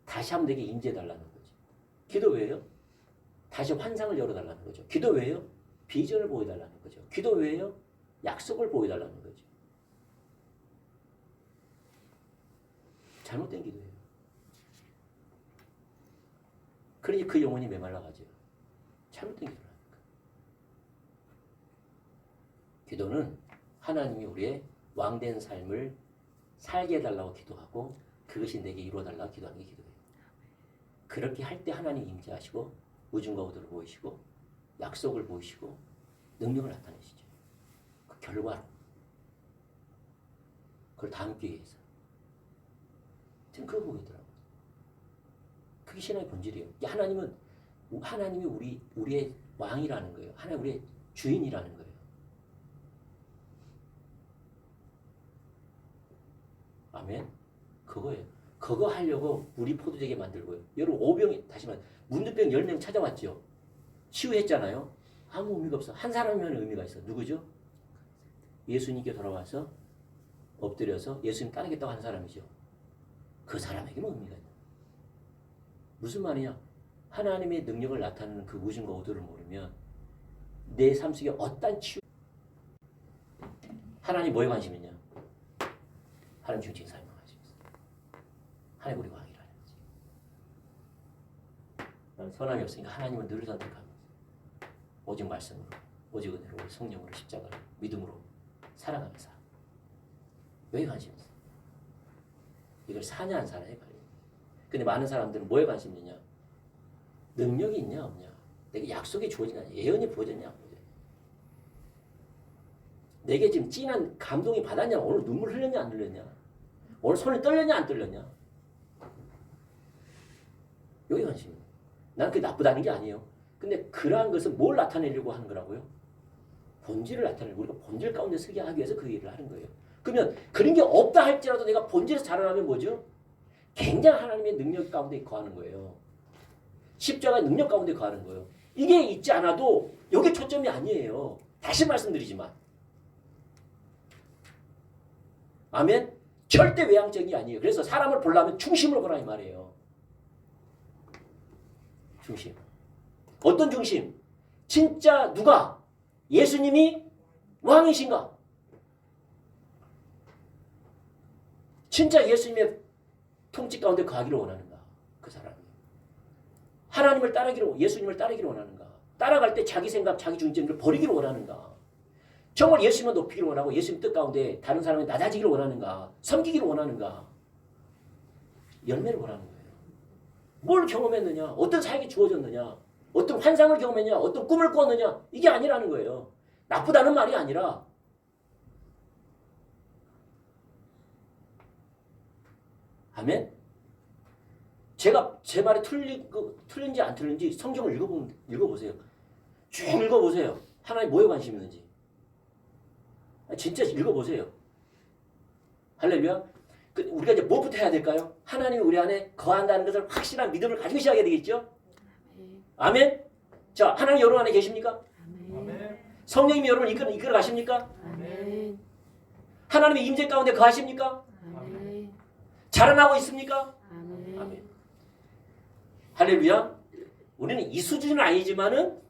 다시 한번 내게 임재해달라는 거죠. 기도 왜 해요? 다시 환상을 열어달라는 거죠. 기도 왜 해요? 비전을 보여달라는 거죠. 기도 왜 해요? 약속을 보여달라는 거죠. 잘못된 기도예요. 그러니 그 영혼이 메말라가죠. 잘못된 기도라니까. 기도는 하나님이 우리의 왕된 삶을 살게 해달라고 기도하고 그것이 내게 이루어달라고 기도하는 게 기도예요. 그렇게 할 때 하나님 임재하시고 우중과 우도를 보이시고 약속을 보이시고 능력을 나타내시죠. 그 결과로 그걸 다음 기회에서 저는 그거 보이더라고요. 그게 신앙의 본질이에요. 하나님이 우리의 왕이라는 거예요. 하나님 우리의 주인이라는 거예요. 아멘. 그거예요. 그거 하려고 우리 포도되게 만들고요. 여러분 오병이 다시 말해 문둥병 10명 찾아왔죠. 치유했잖아요. 아무 의미가 없어. 한 사람이면 의미가 있어. 누구죠? 예수님께 돌아와서 엎드려서 예수님 따르겠다고 한 사람이죠. 그 사람에게는 의미가 있다. 무슨 말이냐? 하나님의 능력을 나타내는 그 우중과 우도를 모르면 내 삶 속에 어떤 치유 하나님 뭐에 관심 있냐? 하나님 중심 삶에 관심 있어. 하나님 우리 왕이라는 거지. 나는 선함이 없으니까 하나님은 늘 선택합니다. 오직 말씀으로, 오직 은혜로, 성령으로, 십자가로, 믿음으로 살아가며 살아. 왜 관심 있어? 이걸 사냐 안 사냐에 관심. 근데 많은 사람들은 뭐에 관심 있냐? 능력이 있냐 없냐? 내게 약속이 주어지냐? 예언이 부어졌냐? 내게 지금 진한 감동이 받았냐? 오늘 눈물 흘렸냐 안 흘렸냐? 오늘 손이 떨렸냐 안 떨렸냐? 여기 관심이에요. 난 그게 나쁘다는 게 아니에요. 근데 그러한 것은 뭘 나타내려고 하는 거라고요? 본질을 나타내고 우리가 본질 가운데 서게 하기 위해서 그 일을 하는 거예요. 그러면 그런 게 없다 할지라도 내가 본질에서 자라나면 뭐죠? 굉장한 하나님의 능력 가운데 거하는 거예요. 십자가의 능력 가운데 거하는 거예요. 이게 있지 않아도 여기 초점이 아니에요. 다시 말씀드리지만. 아멘? 절대 외향적인 게 아니에요. 그래서 사람을 보려면 중심을 보라 이 말이에요. 중심. 어떤 중심? 진짜 누가? 예수님이 왕이신가? 진짜 예수님의 통치 가운데 거하기를 원하는가? 그 사람이. 하나님을 따르기를, 예수님을 따르기를 원하는가? 따라갈 때 자기 생각, 자기 중심을 버리기를 원하는가? 정말 예수님을 높이기를 원하고 예수님 뜻 가운데 다른 사람이 낮아지기를 원하는가? 섬기기를 원하는가? 열매를 원하는 거예요. 뭘 경험했느냐? 어떤 사역이 주어졌느냐? 어떤 환상을 경험했느냐? 어떤 꿈을 꿨느냐? 이게 아니라는 거예요. 나쁘다는 말이 아니라 아멘? 제가 제 말이 틀린지 안 틀린지 성경을 읽어보세요. 쭉 읽어보세요. 하나님 뭐에 관심 있는지. 진짜 읽어보세요. 할렐루야. 우리가 이제 뭐부터 해야 될까요? 하나님이 우리 안에 거한다는 것을 확실한 믿음을 가지고 시작해야 되겠죠? 아멘? 자, 하나님 여러분 안에 계십니까? 아멘. 성령님이 여러분을 이끌어 가십니까? 아멘. 하나님의 임재 가운데 거하십니까? 아멘. 자라나고 있습니까? 아멘. 아멘. 할렐루야. 우리는 이 수준은 아니지만은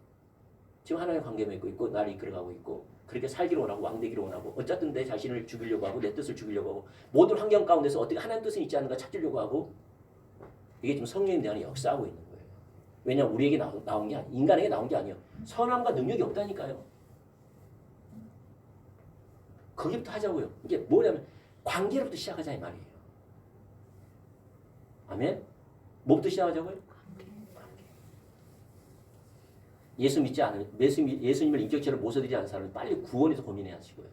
지금 하나님의 관계 맺고 있고 나를 이끌어가고 있고 그렇게 살기를 원하고 왕되기를 원하고 어쨌든 내 자신을 죽이려고 하고 내 뜻을 죽이려고 하고 모든 환경 가운데서 어떻게 하나님 뜻은 있지 않은가 찾으려고 하고 이게 지금 성령님 내 안에 역사하고 있는 거예요. 왜냐하면 우리에게 나온 게 아니에요. 인간에게 나온 게 아니에요. 선함과 능력이 없다니까요. 거기부터 하자고요. 이게 뭐냐면 관계로부터 시작하자 이 말이에요. 아멘? 뭐부터 시작하자고요? 관계. 예수 믿지 않으면 예수님을 인격체로 모셔드리지 않은 사람은 빨리 구원에서 고민해야 하시고요.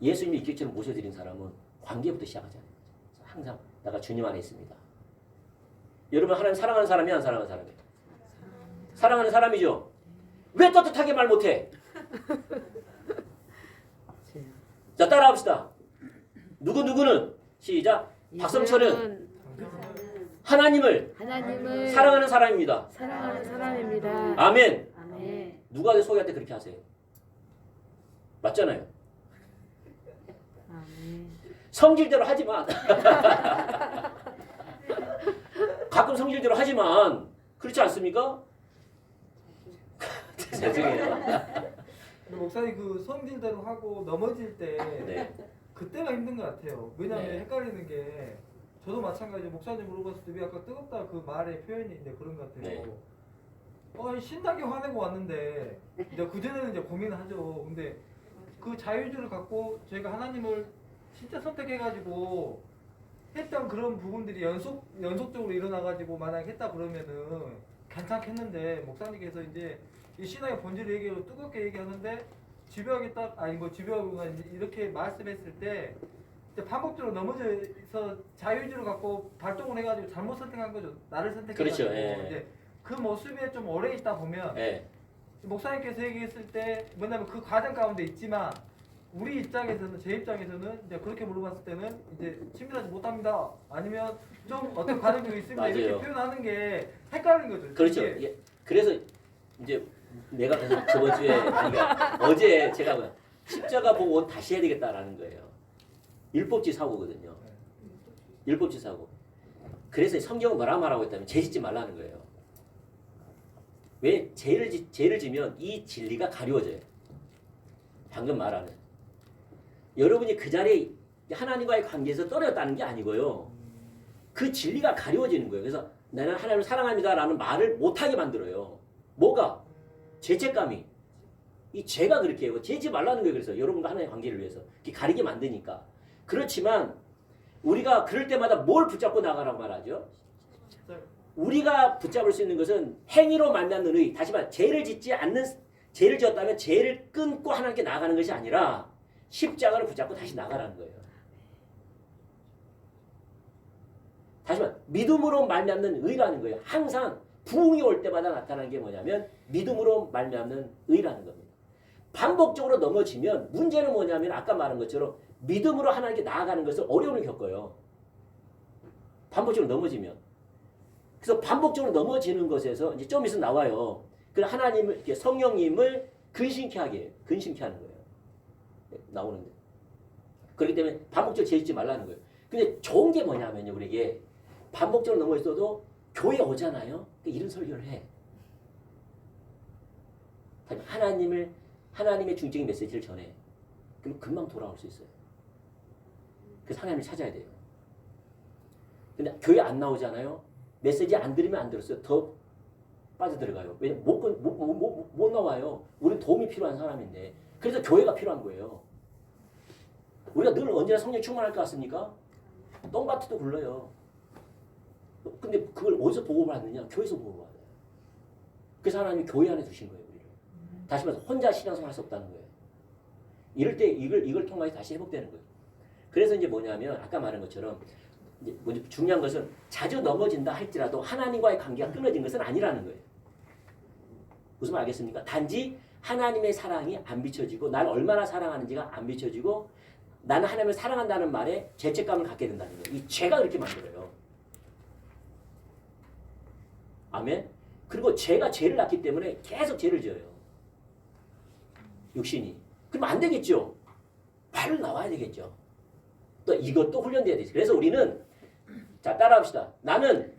예수님을 인격체로 모셔드린 사람은 관계부터 시작하잖아요. 항상 내가 주님 안에 있습니다. 여러분 하나님 사랑하는 사람이 안 사랑하는 사람이에요? 사랑하는 사람이죠. 왜 떳떳하게 말 못해? 자 따라합시다. 누구는 시작. 박성철은 하나님을 사랑하는 사람입니다. 사랑하는 사람입니다. 아멘. 아멘. 누가 소개할 때 그렇게 하세요? 맞잖아요. 아멘. 성질대로 하지만 가끔 성질대로 하지만 그렇지 않습니까? 죄송해요. 근데 목사님 그 성질대로 하고 넘어질 때 네. 그때가 힘든 것 같아요. 왜냐하면 네. 헷갈리는 게 저도 마찬가지로 목사님 물어봤을 때 왜 아까 뜨겁다 그 말의 표현이 이제 그런 것 같아요. 네. 신나게 화내고 왔는데 이제 그전에는 이제 고민을 하죠. 근데 그 자유주의를 갖고 저희가 하나님을 진짜 선택해가지고 했던 그런 부분들이 연속적으로 일어나가지고 만약에 했다 그러면은 괜찮겠는데 목사님께서 이제 이 신앙의 본질을 얘기하고 뜨겁게 얘기하는데 집요하게 집요하구나 이렇게 말씀했을 때 이제 반복적으로 넘어져서 자유주의를 갖고 발동을 해가지고 잘못 선택한 거죠. 나를 선택해가지고 그렇죠. 예. 이제 그 모습에 좀 오래 있다 보면 네. 목사님께서 얘기했을 때 뭐냐면 그 과정 가운데 있지만 우리 입장에서는 제 입장에서는 이제 그렇게 물어봤을 때는 이제 친밀하지 못합니다. 아니면 좀 어떤 과정이 있습니다. 맞아요. 이렇게 표현하는 게 헷갈리는 거죠. 그렇죠. 이게. 예. 그래서 이제 내가 그래서 저번 주에 그러니까 어제 제가 십자가 보고 다시 해야 되겠다라는 거예요. 율법지 사고거든요. 율법지 사고. 그래서 성경은 뭐라 말하고 있다면 죄 짓지 말라는 거예요. 왜 죄를 지면 이 진리가 가려워져요. 방금 말하는. 여러분이 그 자리에 하나님과의 관계에서 떨어졌다는 게 아니고요. 그 진리가 가려워지는 거예요. 그래서 나는 하나님을 사랑합니다라는 말을 못하게 만들어요. 뭐가? 죄책감이. 이 죄가 그렇게 해요. 죄지 말라는 거예요. 그래서 여러분과 하나님의 관계를 위해서. 이렇게 가리게 만드니까. 그렇지만 우리가 그럴 때마다 뭘 붙잡고 나가라고 말하죠? 우리가 붙잡을 수 있는 것은 행위로 만나는 의. 다시 말해 죄를 지었다면 죄를 끊고 하나님께 나아가는 것이 아니라 십자가를 붙잡고 다시 나가라는 거예요. 다시 말해 믿음으로 말미암는 의라는 거예요. 항상 부흥이 올 때마다 나타나는 게 뭐냐면 믿음으로 말미암는 의라는 겁니다. 반복적으로 넘어지면 문제는 뭐냐면 아까 말한 것처럼 믿음으로 하나님께 나아가는 것을 어려움을 겪어요. 반복적으로 넘어지면. 그래서 반복적으로 넘어지는 것에서 이제 좀 있으면 나와요. 그래서 하나님을, 이렇게 성령님을 근심케 하게 해요. 근심케 하는 거예요. 나오는데. 그렇기 때문에 반복적으로 죄 짓지 말라는 거예요. 근데 좋은 게 뭐냐면요. 우리에게 반복적으로 넘어져도 교회 오잖아요. 이런 설교를 해. 하나님의 중적인 메시지를 전해. 그럼 금방 돌아올 수 있어요. 그래서 하나님을 찾아야 돼요. 근데 교회 안 나오잖아요. 메시지 안 들으면 안 들었어요. 더 빠져들어가요. 왜냐면 못 나와요. 우리는 도움이 필요한 사람인데. 그래서 교회가 필요한 거예요. 우리가 늘 언제나 성령 충만할 것 같습니까? 똥밭도 굴러요. 근데 그걸 어디서 보고받느냐? 교회에서 보고받아요. 그래서 하나님이 교회 안에 두신 거예요. 우리를. 다시 말해서 혼자 신앙생활 할 수 없다는 거예요. 이럴 때 이걸 통해서 다시 회복되는 거예요. 그래서 이제 뭐냐면 아까 말한 것처럼 이제 먼저 중요한 것은 자주 넘어진다 할지라도 하나님과의 관계가 끊어진 것은 아니라는 거예요. 무슨 말 알겠습니까? 단지 하나님의 사랑이 안 비춰지고 날 얼마나 사랑하는지가 안 비춰지고 나는 하나님을 사랑한다는 말에 죄책감을 갖게 된다는 거예요. 이 죄가 그렇게 만들어요. 아멘? 그리고 죄가 죄를 낳기 때문에 계속 죄를 지어요. 육신이. 그럼 안 되겠죠. 발로 나와야 되겠죠. 또 이것도 훈련돼야 되죠. 그래서 우리는 자 따라합시다. 나는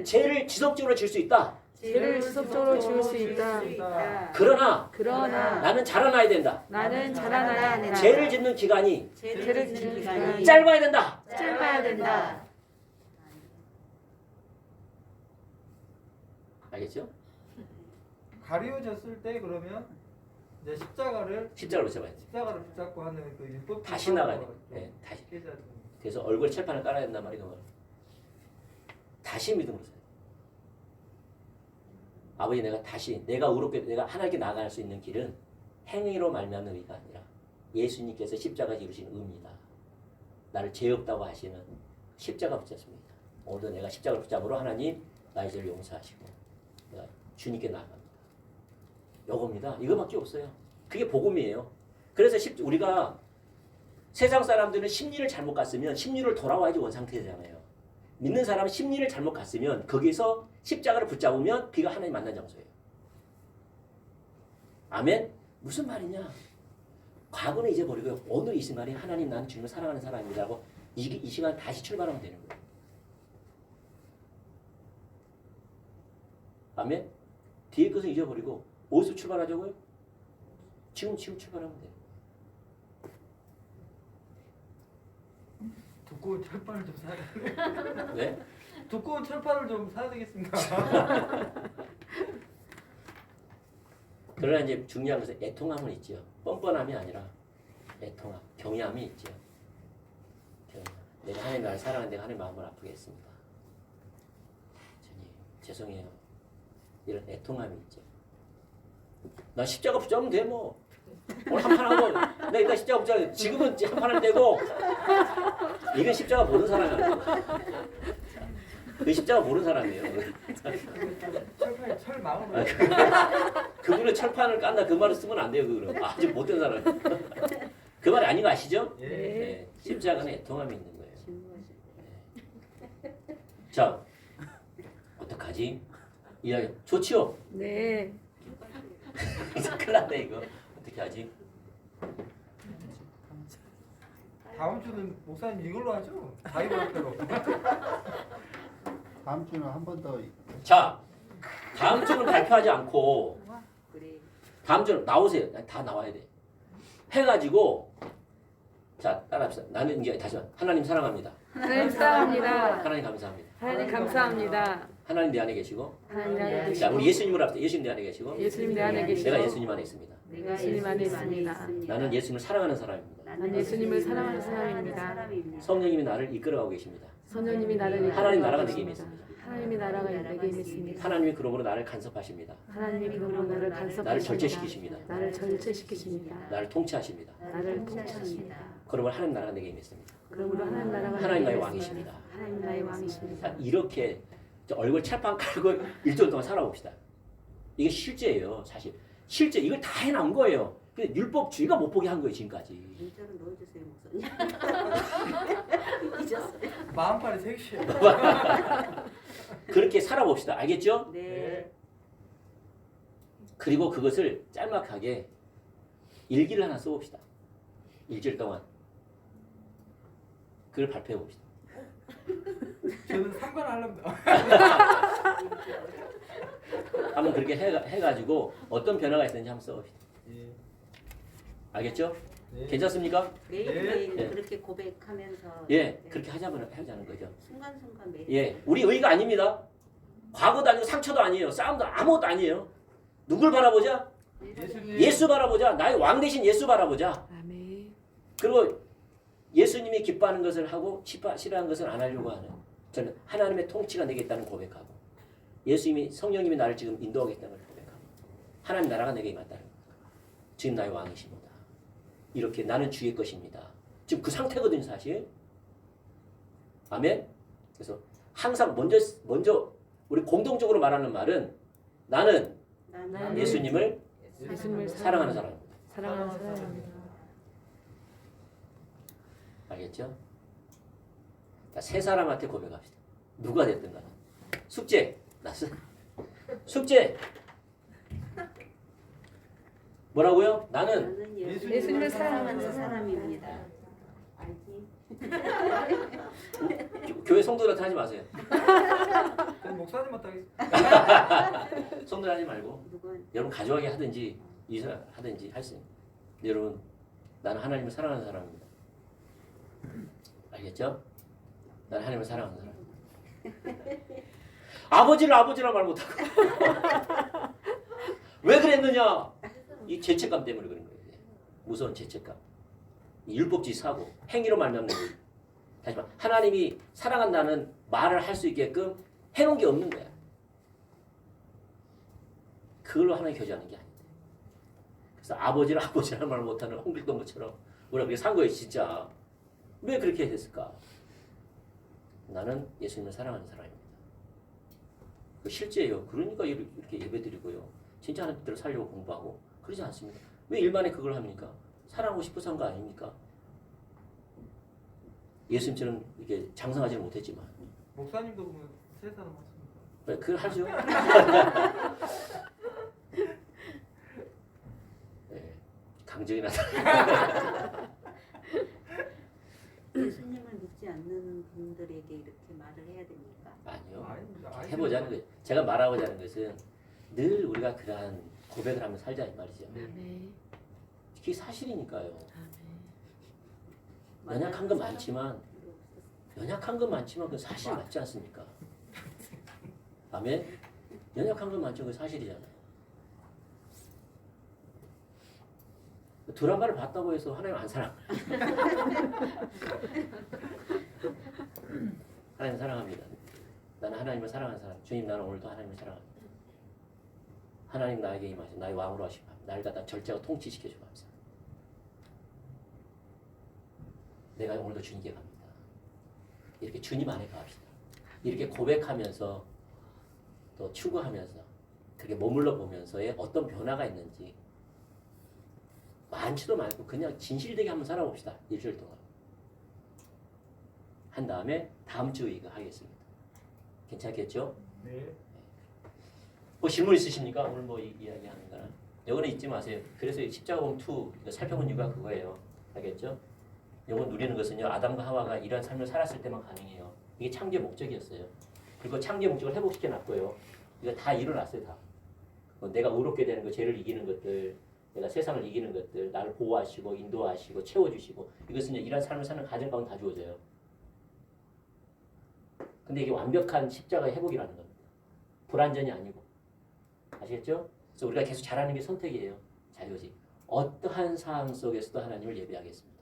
죄를 지속적으로 질 수 있다. 죄를 지속적으로 지을 수 있다. 그러나 나는 자라나야 된다. 자라나야 한다. 죄를 짓는 기간이 죄를 짓는 기간이 짧아야 된다. 짧아야 된다. 알겠죠? 가리워졌을 때 그러면 이제 십자가를 붙잡아야지. 붙잡고 하는 그 율법 다시 나가야 돼. 네, 다시. 그래서 얼굴 칠판을 깔아야 된단 말이야. 다시 믿음으로 살아야 돼. 아버지 내가 의롭게 내가 하나님께 나아갈 수 있는 길은 행위로 말미암는 의가 아니라 예수님께서 십자가 지르신 의입니다. 나를 죄 없다고 하시는 십자가 붙잡습니다. 오늘도 내가 십자가 붙잡으로 하나님 나의 죄를 용서하시고 내가 주님께 나아갑니다. 요겁니다. 이거밖에 없어요. 그게 복음이에요. 그래서 우리가 세상 사람들은 심리를 잘못 갔으면 심리를 돌아와야지 원상태잖아요. 믿는 사람은 심리를 잘못 갔으면 거기서 십자가를 붙잡으면 그가 하나님 만난 장소예요. 아멘? 무슨 말이냐? 과거는 잊어버리고 오늘 이 순간에 하나님 나는 주님을 사랑하는 사람입니다라고 이 시간 다시 출발하면 되는 거예요. 아멘? 뒤에 것은 잊어버리고 어디서 출발하자고요? 지금 출발하면 돼요. 두꺼운 철판을 좀 사야 되겠네. 네? 두꺼운 철판을 좀 사야 되겠습니다. 그러나 이제 중요한 것은 애통함은 있죠. 뻔뻔함이 아니라 애통함, 경외함이 있죠. 내가 하나님 나를 사랑하는데 하나님 마음을 아프게 했습니다. 주님 죄송해요. 이런 애통함이 있죠. 나 십자가 붙잡으면 돼 뭐. 오늘 한 판 하고 내가 이따 십자가 붙잡아. 지금은 한 판을 떼고 이건 십자가 모르는 사람이야. 그 십자가 모르는 사람이에요. 철판에 철 마음을. 그분은 철판을 깐다 그 말을 쓰면 안 돼요. 그거는 아주 못된 사람. 그 말이 아닌 거 아시죠? 예. 네. 십자가는 애통함이 있는 거예요. 네. 자 어떡하지? 이야기 좋지요? 네. 큰일 났네 이거. 어떻게 하지? 다음 주는 목사님 이걸로 하죠? 바이블대로. 다음 주는 한 번 더. 자 다음 주는 발표하지 않고 다음 주는 나오세요. 다 나와야 돼. 해가지고 자 따라합시다. 나는 이제 다시 하나님 사랑합니다. 하나님 사랑합니다. 하나님 감사합니다. 하나님 감사합니다. 하나님 내 안에 계시고 하나님 내 안에 자 우리 계시고 예수님으로 합시다. 예수님 내 안에 계시고 예수님 내 안에 계시고 내가 예수님 안에 있습니다. 예수님 안에 있습니다. 나는 예수님을 사랑하는 사람입니다. 난 예수님을 사랑하는 사람입니다. 성령님이 나를 이끌어가고 계십니다. 성령님이 나를 하나님 나라가 내게 이끌어가십니다. 임했습니다. 하나님의 나라가 내게 임했습니다. 하나님이 그러므로 나를 간섭하십니다. 하나님이 그러므로 나를 간섭하십니다. 나를 절제시키십니다. 나를 절제시키십니다. 나를 통치하십니다. 나를 통치하십니다. 그러므로 하나님 나라가 내게 임했습니다. 그러므로 하나님 나라가 하나님 나의 내게 왕이십니다. 임했습니다. 하나님 나의 왕이십니다. 자, 이렇게 얼굴 찰판 깔고 일주일 동안 살아봅시다. 이게 실제예요. 사실 실제 이걸 다 해놓은 거예요. 그 율법주의가 못 보게 한 거예요 지금까지. 문자로 넣어주세요 목사님. 잊었어요. 마음빨이 섹시해. 그렇게 살아봅시다. 알겠죠? 네. 그리고 그것을 짤막하게 일기를 하나 써봅시다. 일주일 동안 그걸 발표해 봅시다. 저는 상관하려면 한번 그렇게 해가지고 어떤 변화가 있었는지 한번 써봅시다. 예. 알겠죠? 네. 괜찮습니까? 매일매일 네. 그렇게 고백하면서 예, 네. 그렇게 하자는 거죠. 순간순간 매일 예, 우리 의가 아닙니다. 과거도 아니고 상처도 아니에요. 싸움도 아무것도 아니에요. 누굴 바라보자? 예수님. 예수 바라보자. 나의 왕 대신 예수 바라보자. 아멘. 그리고 예수님이 기뻐하는 것을 하고 싫어하는 것을 안 하려고 하는, 저는 하나님의 통치가 내게 있다는 고백하고, 예수님이 성령님이 나를 지금 인도하겠다는 걸 고백하고, 하나님 나라가 내게 임했다는 것, 지금 나의 왕이십니다. 이렇게 나는 주의 것입니다. 지금 그 상태거든요 사실. 아멘. 그래서 항상 먼저 우리 공동적으로 말하는 말은 나는 나는 예수님을 예수님을 사랑하는 사람입니다. 사랑하는 사람입니다. 알겠죠? 자, 세 사람한테 고백합시다. 누가 됐든 간에. 숙제. 숙제. 뭐라고요? 나는 나는 예수님을 사랑하는 사람입니다. 알지? 교회 성도들한테 하지 마세요. 저는 목사님한테 하겠습니다. 성도들 하지 말고 누군 여러분 가져가게 하든지 하든지 할 수 있는. 여러분 나는 하나님을 사랑하는 사람입니다. 알겠죠? 나는 하나님을 사랑하는 사람. 아버지라 말 못하고 왜 그랬느냐? 이 죄책감 때문에 그런 거예요. 무서운 죄책감. 이 율법주의 사고, 행위로 말미암는 거예요. 다시 말, 하나님이 사랑한다는 말을 할 수 있게끔 해놓은 게 없는 거야. 그걸로 하나님 교제하는 게 아닌데. 그래서 아버지라 말 못하는 홍길동무처럼 우리가 그렇게 산 거예요, 진짜. 왜 그렇게 했을까? 나는 예수님을 사랑하는 사람입니다. 그 실제예요. 그러니까 이렇게 예배드리고요. 진짜 하나님 뜻대로 살려고 공부하고 그러지 않습니다. 왜 일만에 그걸 합니까? 사랑하고 싶어서 한 거 아닙니까? 예수님처럼 이렇게 장성하지는 못했지만 목사님도 보면 세 사람 맞습니다. 네, 그걸 하죠. 네, 강정이 나타. 예수님을 믿지 않는 분들에게 이렇게 말을 해야 됩니까? 아니요. 아닙니다. 해보자는 거예요. 제가 말하고자 하는 것은 늘 우리가 그러한 고백을 하며 살자 이 말이죠. 아멘. 그게 사실이니까요. 아멘. 연약한 건 많지만 그 사실 맞지 않습니까? 아멘. 연약한 건 많지만 그 사실이잖아요. 드라마를 봤다고 해서 하나님 안 사랑. 하나님 사랑합니다. 나는 하나님을 사랑하는 사람. 주님 나는 오늘도 하나님을 사랑합니다. 하나님 나에게 임하셔 나의 왕으로 하시고 나를 갖다 절제하고 통치시켜 주옵소서. 내가 오늘도 주님께 갑니다. 이렇게 주님 안에 갑시다. 이렇게 고백하면서 또 추구하면서 그렇게 머물러 보면서의 어떤 변화가 있는지 많지도 말고 그냥 진실되게 한번 살아봅시다. 일주일 동안. 한 다음에 다음 주 이거 하겠습니다. 괜찮겠죠? 네. 뭐 질문 있으십니까? 오늘 뭐 이야기하는 거나. 요거는 잊지 마세요. 그래서 이 십자가봉 2 살펴본 이유가 그거예요. 알겠죠? 요거 누리는 것은요. 아담과 하와가 이런 삶을 살았을 때만 가능해요. 이게 창조의 목적이었어요. 그리고 창조의 목적을 회복시켜 놨고요. 이거 다 일어났어요. 다. 내가 의롭게 되는 것, 죄를 이기는 것들, 내가 세상을 이기는 것들, 나를 보호하시고 인도하시고 채워주시고 이것은 이런 삶을 사는 가정 가운데 다 주어져요. 근데 이게 완벽한 십자가의 회복이라는 겁니다. 불완전이 아니고. 아시겠죠? 그래서 우리가 계속 잘하는 게 선택이에요. 자유지. 어떠한 상황 속에서도 하나님을 예배하겠습니다.